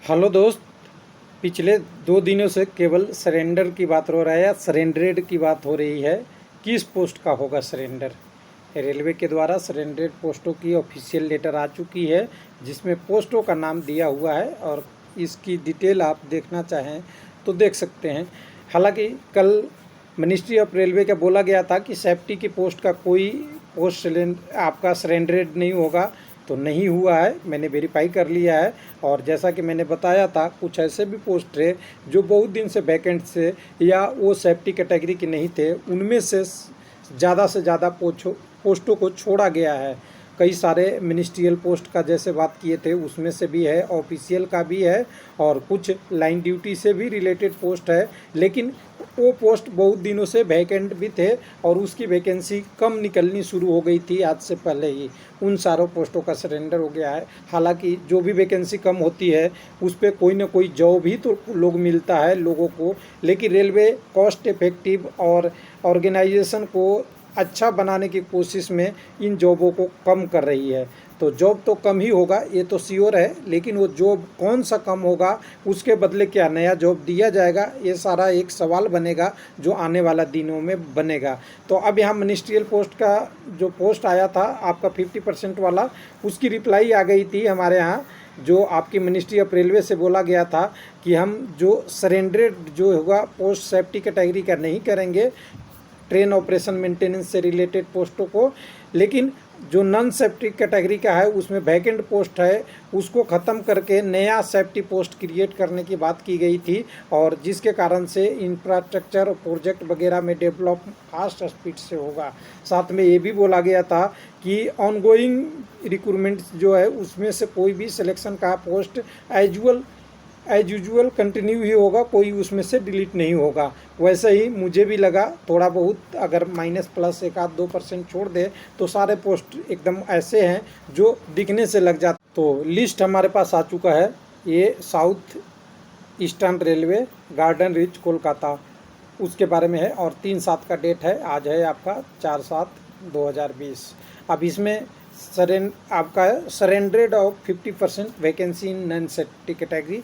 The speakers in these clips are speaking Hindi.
हेलो दोस्त। पिछले 2 दिनों से केवल सरेंडर की बात हो रहा है या सरेंडरेड की बात हो रही है। किस पोस्ट का होगा सरेंडर? रेलवे के द्वारा सरेंडरेड पोस्टों की ऑफिशियल लेटर आ चुकी है, जिसमें पोस्टों का नाम दिया हुआ है और इसकी डिटेल आप देखना चाहें तो देख सकते हैं। हालांकि कल मिनिस्ट्री ऑफ रेलवे का बोला गया था कि सेफ्टी की पोस्ट का कोई पोस्ट आपका सरेंडरेड नहीं होगा, तो नहीं हुआ है। मैंने वेरीफाई कर लिया है और जैसा कि मैंने बताया था, कुछ ऐसे भी पोस्ट थे जो बहुत दिन से वैकेंट से या वो सेफ्टी कैटेगरी के नहीं थे, उनमें से ज़्यादा पोस्टों को छोड़ा गया है। कई सारे मिनिस्ट्रियल पोस्ट का जैसे बात किए थे उसमें से भी है, ऑफिशियल का भी है और कुछ लाइन ड्यूटी से भी रिलेटेड पोस्ट है, लेकिन वो पोस्ट बहुत दिनों से वैकेंट भी थे और उसकी वैकेंसी कम निकलनी शुरू हो गई थी आज से पहले ही। उन सारों पोस्टों का सरेंडर हो गया है। हालांकि जो भी वैकेंसी कम होती है उस पर कोई ना कोई जॉब ही तो लोग मिलता है लोगों को, लेकिन रेलवे कॉस्ट इफेक्टिव और ऑर्गेनाइजेशन को अच्छा बनाने की कोशिश में इन जॉबों को कम कर रही है। तो जॉब तो कम ही होगा, ये तो श्योर है, लेकिन वो जॉब कौन सा कम होगा, उसके बदले क्या नया जॉब दिया जाएगा, ये सारा एक सवाल बनेगा जो आने वाला दिनों में बनेगा। तो अब यहाँ मिनिस्ट्रियल पोस्ट का जो पोस्ट आया था आपका 50% वाला, उसकी रिप्लाई आ गई थी हमारे यहाँ। जो आपकी मिनिस्ट्री ऑफ रेलवे से बोला गया था कि हम जो सरेंडरेड जो होगा पोस्ट सेफ्टी कैटेगरी का नहीं करेंगे, ट्रेन ऑपरेशन मेंटेनेंस से रिलेटेड पोस्टों को, लेकिन जो नॉन सेफ्टी कैटेगरी का है उसमें वैकेंट पोस्ट है उसको ख़त्म करके नया सेफ्टी पोस्ट क्रिएट करने की बात की गई थी, और जिसके कारण से इंफ्रास्ट्रक्चर प्रोजेक्ट वगैरह में डेवलप फास्ट स्पीड से होगा। साथ में ये भी बोला गया था कि ऑनगोइंग रिक्रूटमेंट जो है उसमें से कोई भी सिलेक्शन का पोस्ट एज यूजुअल कंटिन्यू ही होगा, कोई उसमें से डिलीट नहीं होगा। वैसे ही मुझे भी लगा थोड़ा बहुत अगर माइनस प्लस 1-2% छोड़ दे तो सारे पोस्ट एकदम ऐसे हैं जो दिखने से लग जाते। तो लिस्ट हमारे पास आ चुका है। ये south eastern railway garden rich Kolkata उसके बारे में है और 3/7 का डेट है। आज है आपका 4/7/2020। अब इसमें आपका surrendered of 50% vacancy in non safety category.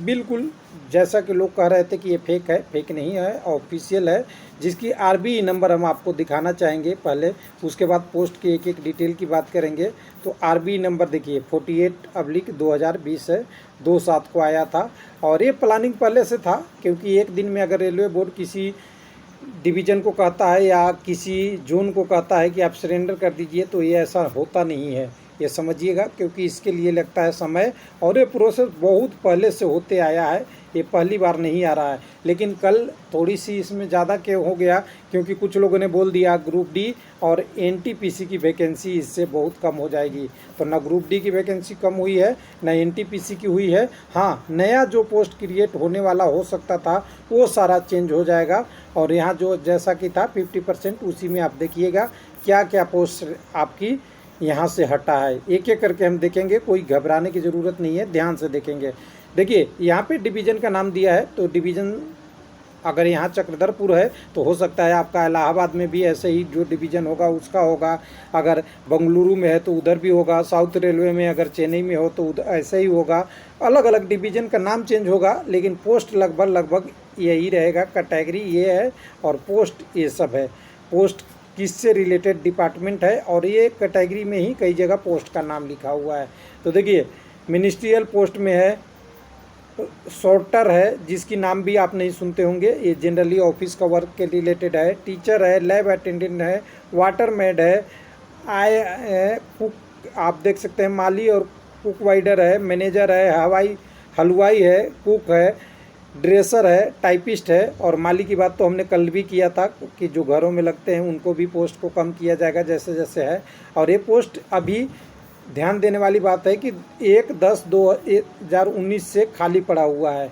बिल्कुल जैसा कि लोग कह रहे थे कि ये फेक है, फेक नहीं है, ऑफिशियल है, जिसकी आरबीई नंबर हम आपको दिखाना चाहेंगे पहले, उसके बाद पोस्ट की एक एक डिटेल की बात करेंगे। तो आरबीई नंबर देखिए 48/2020 है, 2/7 को आया था। और ये प्लानिंग पहले से था, क्योंकि एक दिन में अगर रेलवे बोर्ड किसी डिवीज़न को कहता है या किसी जोन को कहता है कि आप सरेंडर कर दीजिए, तो ये ऐसा होता नहीं है, ये समझिएगा, क्योंकि इसके लिए लगता है समय और ये प्रोसेस बहुत पहले से होते आया है, ये पहली बार नहीं आ रहा है। लेकिन कल थोड़ी सी इसमें ज़्यादा क्या हो गया, क्योंकि कुछ लोगों ने बोल दिया ग्रुप डी और एनटीपीसी की वैकेंसी इससे बहुत कम हो जाएगी। तो ना ग्रुप डी की वैकेंसी कम हुई है ना एनटीपीसी की हुई है। हाँ, नया जो पोस्ट क्रिएट होने वाला हो सकता था वो सारा चेंज हो जाएगा। और यहाँ जो जैसा कि था 50% उसी में आप देखिएगा क्या क्या पोस्ट आपकी यहाँ से हटा है। एक एक करके हम देखेंगे, कोई घबराने की ज़रूरत नहीं है, ध्यान से देखेंगे। देखिए यहाँ पे डिवीज़न का नाम दिया है, तो डिवीज़न अगर यहाँ चक्रधरपुर है तो हो सकता है आपका इलाहाबाद में भी ऐसे ही जो डिवीज़न होगा उसका होगा। अगर बंगलुरु में है तो उधर भी होगा। साउथ रेलवे में अगर चेन्नई में हो तो उधर ऐसे ही होगा। अलग अलग डिवीज़न का नाम चेंज होगा, लेकिन पोस्ट लगभग यही रहेगा। कैटेगरी ये है और पोस्ट ये सब है। पोस्ट किससे रिलेटेड डिपार्टमेंट है और ये कैटेगरी में ही कई जगह पोस्ट का नाम लिखा हुआ है। तो देखिए मिनिस्ट्रियल पोस्ट में है, सॉर्टर है जिसकी नाम भी आप नहीं सुनते होंगे, ये जनरली ऑफिस का वर्क के रिलेटेड है। टीचर है, लैब अटेंडेंट है, वाटर मेड है, कुक आप देख सकते हैं, माली और कुक वाइडर है, मैनेजर है, हलवाई है, कुक है, ड्रेसर है, टाइपिस्ट है। और माली की बात तो हमने कल भी किया था कि जो घरों में लगते हैं उनको भी पोस्ट को कम किया जाएगा जैसे जैसे है। और ये पोस्ट अभी ध्यान देने वाली बात है कि 1/10/2019 से खाली पड़ा हुआ है।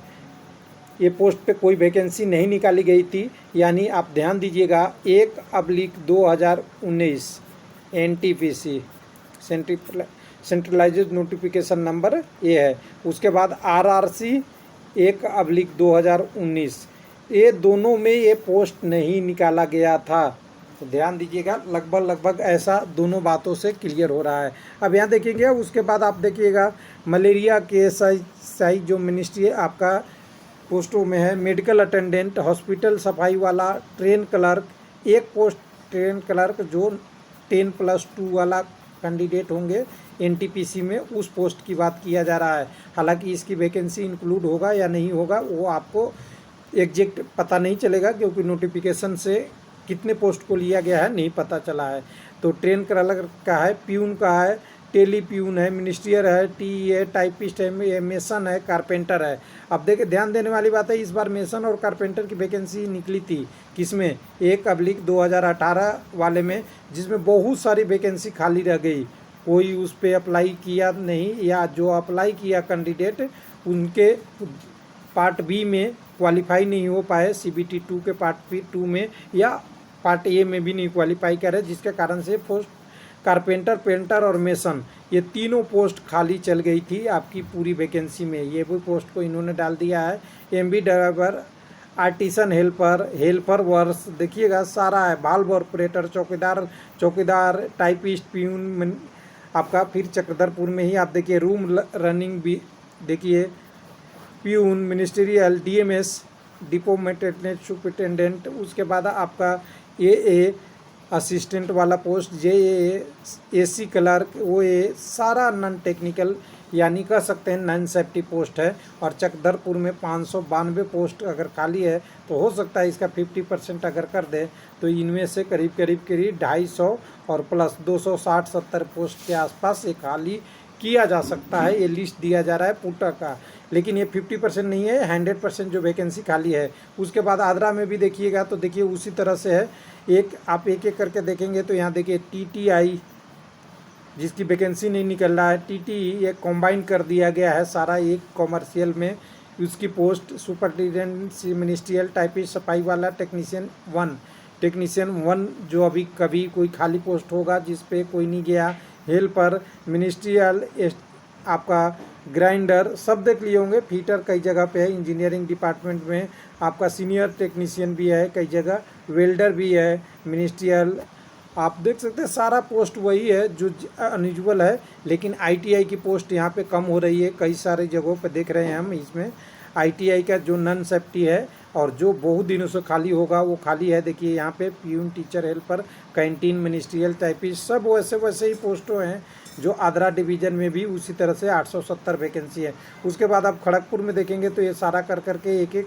ये पोस्ट पे कोई वैकेंसी नहीं निकाली गई थी, यानी आप ध्यान दीजिएगा 1/2019 एनटीपीसी सेंट्रलाइज्ड नोटिफिकेशन नंबर ये है। उसके बाद आरआरसी 1/2019, ये दोनों में ये पोस्ट नहीं निकाला गया था। तो ध्यान दीजिएगा, लगभग ऐसा दोनों बातों से क्लियर हो रहा है। अब यहाँ देखिएगा, उसके बाद आप देखिएगा मलेरिया केस SI जो मिनिस्ट्री आपका पोस्टों में है, मेडिकल अटेंडेंट, हॉस्पिटल सफाई वाला, ट्रेन क्लर्क, एक पोस्ट ट्रेन क्लर्क जो 10+2 वाला कैंडिडेट होंगे NTPC में, उस पोस्ट की बात किया जा रहा है। हालांकि इसकी वैकेंसी इंक्लूड होगा या नहीं होगा वो आपको एग्जैक्ट पता नहीं चलेगा, क्योंकि नोटिफिकेशन से कितने पोस्ट को लिया गया है नहीं पता चला है। तो ट्रेन क्लर्क का है, प्यून का है, टेली प्यून है, मिनिस्ट्रियर है, TE टाइपिस्ट है, मेसन है, कारपेंटर है। अब देखिए ध्यान देने वाली बात है, इस बार मेसन और कारपेंटर की वैकेंसी निकली थी किसमें, 1/2018 वाले में, जिसमें बहुत सारी वैकेंसी खाली रह गई। कोई उस पर अप्लाई किया नहीं, या जो अप्लाई किया कैंडिडेट उनके पार्ट बी में क्वालिफाई नहीं हो पाए, CBT 2 के पार्ट 2 में, या पार्ट ए में भी नहीं क्वालिफाई करे, जिसके कारण से पोस्ट कारपेंटर, पेंटर और मेसन ये तीनों पोस्ट खाली चल गई थी आपकी पूरी वैकेंसी में। ये भी पोस्ट को इन्होंने डाल दिया है। MB ड्राइवर, आर्टिसन हेल्पर वर्स, देखिएगा सारा है, बाल्ब ऑपरेटर, चौकीदार, टाइपिस्ट, प्यून आपका। फिर चक्रधरपुर में ही आप देखिए रूम रनिंग भी देखिए, peon, ministerial, DMS, depot maintenance superintendent, उसके बाद आपका AA असिस्टेंट वाला post, JA, AC clerk, OA, सारा नॉन टेक्निकल यानी कह सकते हैं नॉन सेफ्टी पोस्ट है। और चक्रधरपुर में 592 पोस्ट अगर खाली है तो हो सकता है इसका 50% अगर कर दे तो इनमें से करीब 250 और प्लस 260-70 पोस्ट के आसपास ये खाली किया जा सकता है। ये लिस्ट दिया जा रहा है पुटा का, लेकिन ये 50% नहीं है, 100% जो वैकेंसी खाली है। उसके बाद आद्रा में भी देखिएगा तो देखिए उसी तरह से है। आप एक एक करके देखेंगे तो यहाँ देखिए TTI जिसकी वैकेंसी नहीं निकल रहा है, TTE ये कॉम्बाइन कर दिया गया है सारा एक कॉमर्शियल में। उसकी पोस्ट सुपरिटेंडेंट मिनिस्ट्रियल, टाइपिस्ट, सफाई वाला, टेक्नीशियन 1 जो अभी कभी कोई खाली पोस्ट होगा जिस पे कोई नहीं गया, हेल्पर, मिनिस्ट्रियल, आपका ग्राइंडर सब देख लिए होंगे। फीटर कई जगह पे है, इंजीनियरिंग डिपार्टमेंट में आपका सीनियर टेक्नीशियन भी है कई जगह, वेल्डर भी है, मिनिस्ट्रियल आप देख सकते हैं सारा पोस्ट वही है जो अनयूजुअल है। लेकिन ITI की पोस्ट यहाँ पे कम हो रही है, कई सारे जगहों पे देख रहे हैं हम। इसमें ITI का जो नॉन सेफ्टी है और जो बहुत दिनों से खाली होगा वो खाली है। देखिए यहाँ पे peon, teacher, helper, canteen, ministerial, typist सब वैसे ही पोस्टों हैं जो आद्रा डिवीज़न में भी उसी तरह से 870 वैकेंसी है। उसके बाद आप खड़गपुर में देखेंगे तो ये सारा कर करके एक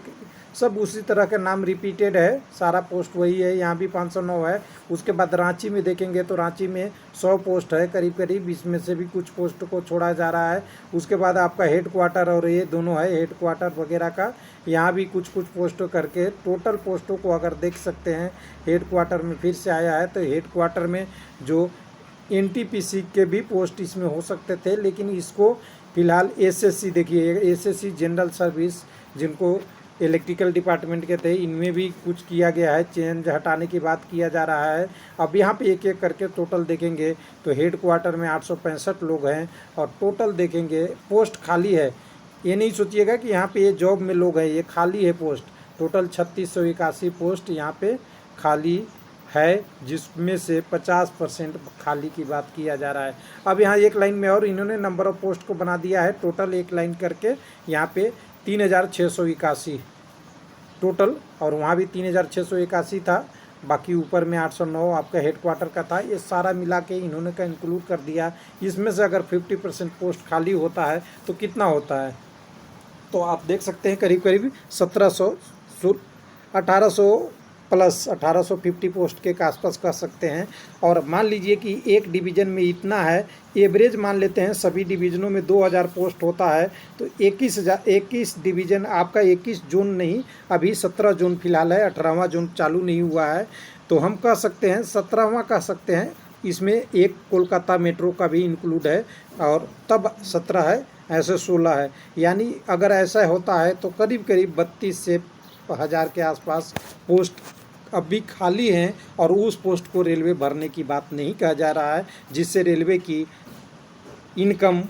सब उसी तरह का नाम रिपीटेड है, सारा पोस्ट वही है। यहाँ भी 509 है। उसके बाद रांची में देखेंगे तो रांची में 100 पोस्ट है करीब, इसमें से भी कुछ पोस्ट को छोड़ा जा रहा है। उसके बाद आपका हेड क्वार्टर और ये दोनों है हेड क्वार्टर वगैरह का, यहाँ भी कुछ पोस्ट करके टोटल पोस्टों को अगर देख सकते हैं हेड क्वार्टर में फिर से आया है। तो हेड क्वार्टर में जो NTPC के भी पोस्ट इसमें हो सकते थे, लेकिन इसको फिलहाल SSC देखिए, SSC जनरल सर्विस जिनको इलेक्ट्रिकल डिपार्टमेंट के थे, इनमें भी कुछ किया गया है, चेंज हटाने की बात किया जा रहा है। अब यहाँ पे एक एक करके टोटल देखेंगे तो हेड क्वार्टर में 865 लोग हैं और टोटल देखेंगे पोस्ट खाली है। ये नहीं सोचिएगा कि यहाँ पे ये जॉब में लोग हैं, ये खाली है पोस्ट। टोटल 3681 पोस्ट यहाँ पे खाली है, जिसमें से 50% खाली की बात किया जा रहा है। अब यहाँ एक लाइन में और इन्होंने नंबर ऑफ पोस्ट को बना दिया है टोटल एक लाइन करके, यहाँ पे 3681 टोटल, और वहाँ भी 3681 था, बाकी ऊपर में 809 आपका हेड क्वार्टर का था। ये सारा मिला के इन्होंने का इंक्लूड कर दिया। इसमें से अगर 50% पोस्ट खाली होता है तो कितना होता है, तो आप देख सकते हैं करीब 1800 प्लस 1850 पोस्ट के आसपास कर सकते हैं। और मान लीजिए कि एक डिवीज़न में इतना है, एवरेज मान लेते हैं सभी डिवीज़नों में 2000 पोस्ट होता है, तो 21 डिवीज़न आपका 21 जोन नहीं, अभी 17 जोन फिलहाल है, 18वां जोन चालू नहीं हुआ है, तो हम कह सकते हैं 17वां कह सकते हैं। इसमें एक कोलकाता मेट्रो का भी इंक्लूड है और तब 17 है, ऐसे 16 है। यानी अगर ऐसा होता है तो करीब 32 से 1000 के आसपास पोस्ट अभी खाली हैं, और उस पोस्ट को रेलवे भरने की बात नहीं कहा जा रहा है, जिससे रेलवे की इनकम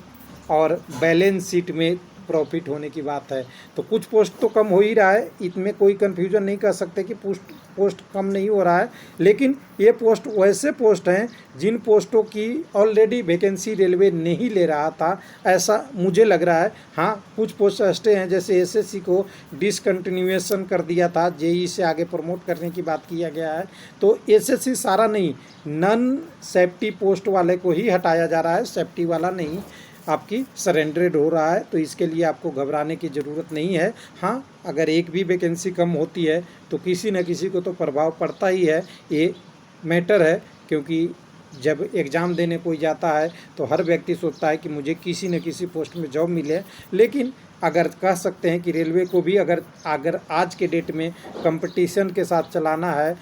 और बैलेंस शीट में प्रॉफिट होने की बात है। तो कुछ पोस्ट तो कम हो ही रहा है, इसमें कोई कन्फ्यूज़न नहीं कर सकते कि पोस्ट कम नहीं हो रहा है, लेकिन ये पोस्ट वैसे पोस्ट हैं जिन पोस्टों की ऑलरेडी वैकेंसी रेलवे नहीं ले रहा था, ऐसा मुझे लग रहा है। हाँ, कुछ पोस्ट ऐसे हैं जैसे एसएससी को डिसकंटिन्यूएशन कर दिया था, जेई से आगे प्रमोट करने की बात किया गया है, तो एसएससी सारा नहीं, नॉन सेफ्टी पोस्ट वाले को ही हटाया जा रहा है, सेफ्टी वाला नहीं आपकी सरेंडरेड हो रहा है। तो इसके लिए आपको घबराने की ज़रूरत नहीं है। हाँ, अगर एक भी वैकेंसी कम होती है तो किसी न किसी को तो प्रभाव पड़ता ही है, ये मैटर है, क्योंकि जब एग्ज़ाम देने कोई जाता है तो हर व्यक्ति सोचता है कि मुझे किसी न किसी पोस्ट में जॉब मिले। लेकिन अगर कह सकते हैं कि रेलवे को भी अगर आज के डेट में कंपटीशन के साथ चलाना है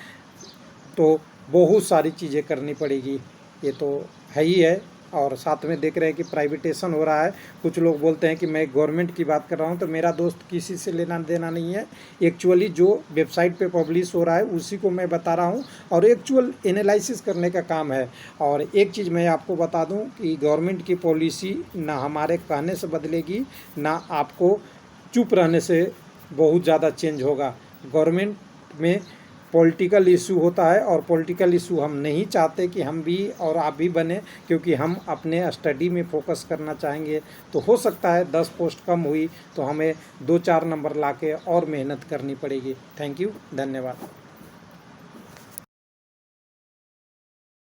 तो बहुत सारी चीज़ें करनी पड़ेगी, ये तो है ही है। और साथ में देख रहे हैं कि प्राइवेटेशन हो रहा है। कुछ लोग बोलते हैं कि मैं गवर्नमेंट की बात कर रहा हूँ, तो मेरा दोस्त किसी से लेना देना नहीं है। एक्चुअली जो वेबसाइट पे पब्लिश हो रहा है उसी को मैं बता रहा हूँ और एक्चुअल एनालिसिस करने का काम है। और एक चीज़ मैं आपको बता दूँ कि गवर्नमेंट की पॉलिसी ना हमारे कहने से बदलेगी, ना आपको चुप रहने से बहुत ज़्यादा चेंज होगा। गवर्नमेंट में पॉलिटिकल इशू होता है और पॉलिटिकल इशू हम नहीं चाहते कि हम भी और आप भी बने, क्योंकि हम अपने स्टडी में फोकस करना चाहेंगे। तो हो सकता है 10 पोस्ट कम हुई तो हमें 2-4 नंबर लाके और मेहनत करनी पड़ेगी। थैंक यू, धन्यवाद।